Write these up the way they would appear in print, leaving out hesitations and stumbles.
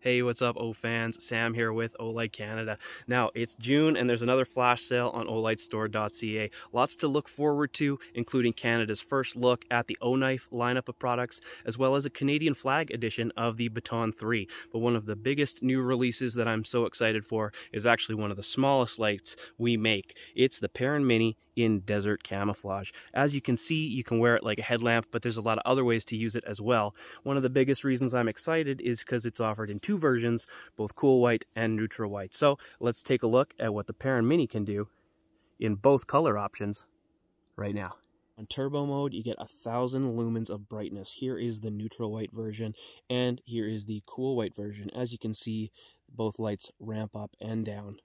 Hey, what's up, O fans? Sam here with Olight Canada. Now, it's June and there's another flash sale on olightstore.ca. Lots to look forward to, including Canada's first look at the O-Knife lineup of products, as well as a Canadian flag edition of the Baton 3. But one of the biggest new releases that I'm so excited for is actually one of the smallest lights we make. It's the Perun Mini in desert camouflage. As you can see, you can wear it like a headlamp, but there's a lot of other ways to use it as well. One of the biggest reasons I'm excited is because it's offered in two versions, both cool white and neutral white. So let's take a look at what the Perun Mini can do in both color options right now. On turbo mode, you get 1,000 lumens of brightness. Here is the neutral white version, and here is the cool white version. As you can see, both lights ramp up and down,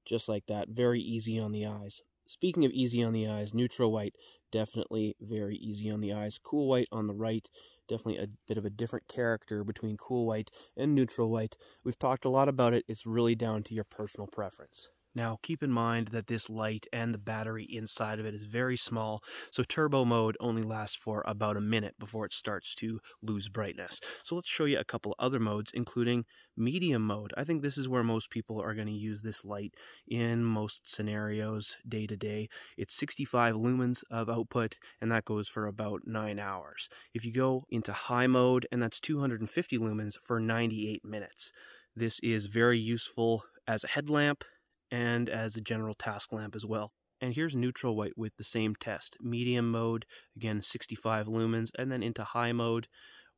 just like that. Very easy on the eyes. Speaking of easy on the eyes, neutral white, definitely very easy on the eyes. Cool white on the right, definitely a bit of a different character between cool white and neutral white. We've talked a lot about it. It's really down to your personal preference. Now, keep in mind that this light and the battery inside of it is very small, so turbo mode only lasts for about a minute before it starts to lose brightness. So let's show you a couple other modes, including medium mode. I think this is where most people are going to use this light in most scenarios day to day. It's 65 lumens of output, and that goes for about 9 hours. If you go into high mode, and that's 250 lumens for 98 minutes. This is very useful as a headlamp and as a general task lamp as well. And here's neutral white with the same test. Medium mode, again 65 lumens, and then into high mode,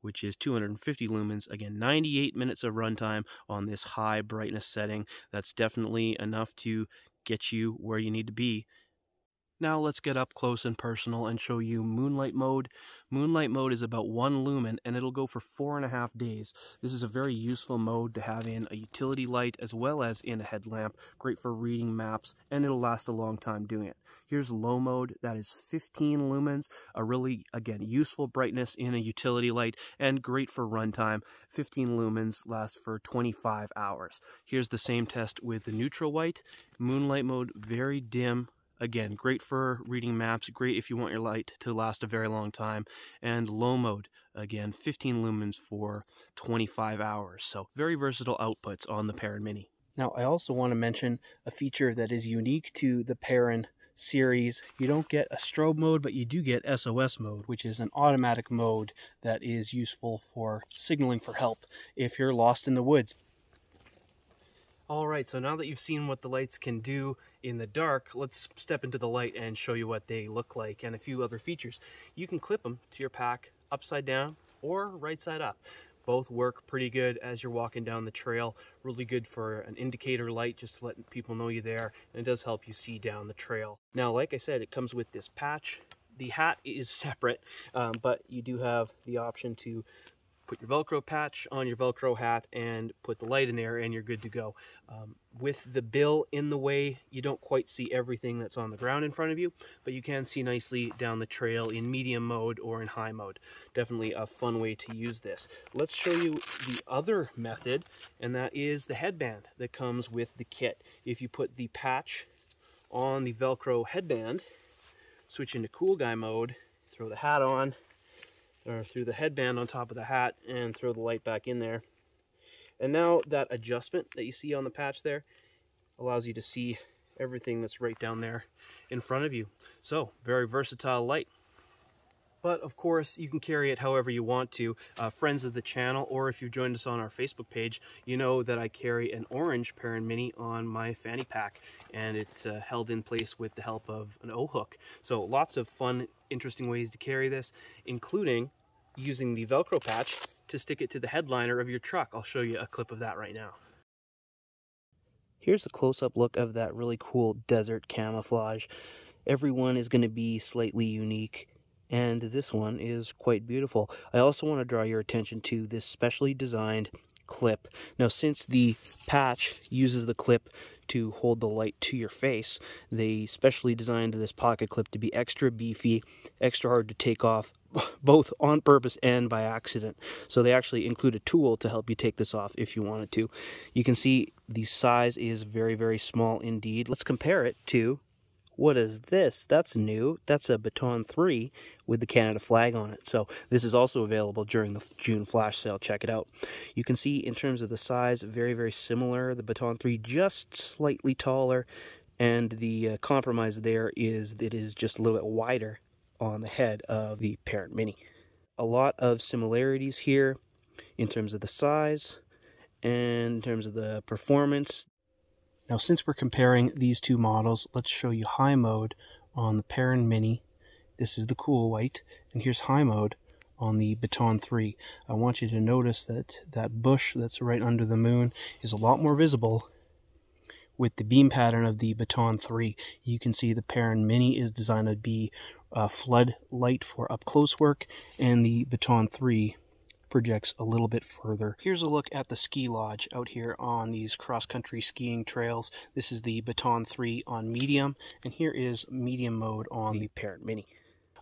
which is 250 lumens. Again, 98 minutes of runtime on this high brightness setting. That's definitely enough to get you where you need to be. Now let's get up close and personal and show you Moonlight Mode. Moonlight Mode is about 1 lumen and it'll go for 4.5 days. This is a very useful mode to have in a utility light as well as in a headlamp. Great for reading maps, and it'll last a long time doing it. Here's low mode, that is 15 lumens, a really, again, useful brightness in a utility light and great for runtime. 15 lumens lasts for 25 hours. Here's the same test with the neutral white. Moonlight Mode, very dim. Again, great for reading maps, great if you want your light to last a very long time. And low mode, again, 15 lumens for 25 hours. So very versatile outputs on the Perun Mini. Now, I also want to mention a feature that is unique to the Perun series. You don't get a strobe mode, but you do get SOS mode, which is an automatic mode that is useful for signaling for help if you're lost in the woods. Alright, so now that you've seen what the lights can do in the dark, let's step into the light and show you what they look like and a few other features. You can clip them to your pack upside down or right side up. Both work pretty good as you're walking down the trail. Really good for an indicator light, just to let people know you're there, and it does help you see down the trail. Now, like I said, it comes with this patch. The hat is separate, but you do have the option to put your Velcro patch on your Velcro hat and put the light in there and you're good to go. With the bill in the way, you don't quite see everything that's on the ground in front of you, but you can see nicely down the trail in medium mode or in high mode. Definitely a fun way to use this. Let's show you the other method, and that is the headband that comes with the kit. If you put the patch on the Velcro headband, switch into cool guy mode, throw the hat on, or through the headband on top of the hat, and throw the light back in there. And now that adjustment that you see on the patch there allows you to see everything that's right down there in front of you. So, very versatile light. But of course, you can carry it however you want to. Friends of the channel, or if you've joined us on our Facebook page, you know that I carry an orange Perun Mini on my fanny pack, and it's held in place with the help of an O-hook. So lots of fun, interesting ways to carry this, including using the Velcro patch to stick it to the headliner of your truck. I'll show you a clip of that right now. Here's a close-up look of that really cool desert camouflage. Everyone is going to be slightly unique, and this one is quite beautiful. I also want to draw your attention to this specially designed clip. Now, since the patch uses the clip to hold the light to your face, they specially designed this pocket clip to be extra beefy, extra hard to take off, both on purpose and by accident. So they actually include a tool to help you take this off if you wanted to. You can see the size is very, very small indeed. Let's compare it to what is this? That's new. That's a Baton 3 with the Canada flag on it. So this is also available during the June flash sale. Check it out. You can see in terms of the size, very, very similar. The Baton 3 just slightly taller, and the compromise there is that it is just a little bit wider on the head of the Perun Mini. A lot of similarities here in terms of the size and in terms of the performance. Now, since we're comparing these two models, let's show you high mode on the Perun Mini. This is the cool white, and here's high mode on the Baton 3. I want you to notice that that bush that's right under the moon is a lot more visible with the beam pattern of the Baton 3. You can see the Perun Mini is designed to be flood light for up close work, and the Baton 3 projects a little bit further. Here's a look at the ski lodge out here on these cross-country skiing trails. This is the Baton 3 on medium, and here is medium mode on the Perun Mini.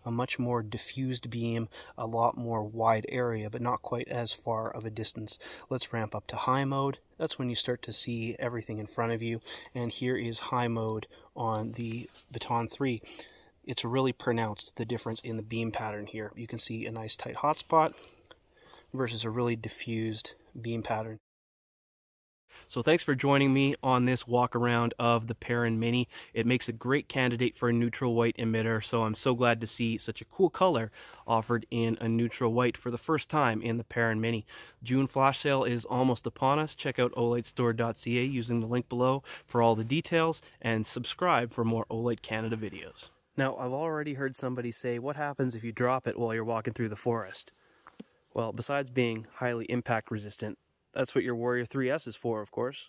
A much more diffused beam, a lot more wide area, but not quite as far of a distance. Let's ramp up to high mode. That's when you start to see everything in front of you, and here is high mode on the Baton 3. It's really pronounced, the difference in the beam pattern here. You can see a nice tight hotspot versus a really diffused beam pattern. So thanks for joining me on this walk around of the Perun Mini. It makes a great candidate for a neutral white emitter, so I'm so glad to see such a cool color offered in a neutral white for the first time in the Perun Mini. June flash sale is almost upon us. Check out olightstore.ca using the link below for all the details, and subscribe for more Olight Canada videos. Now, I've already heard somebody say, what happens if you drop it while you're walking through the forest? Well, besides being highly impact resistant, that's what your Warrior 3S is for, of course.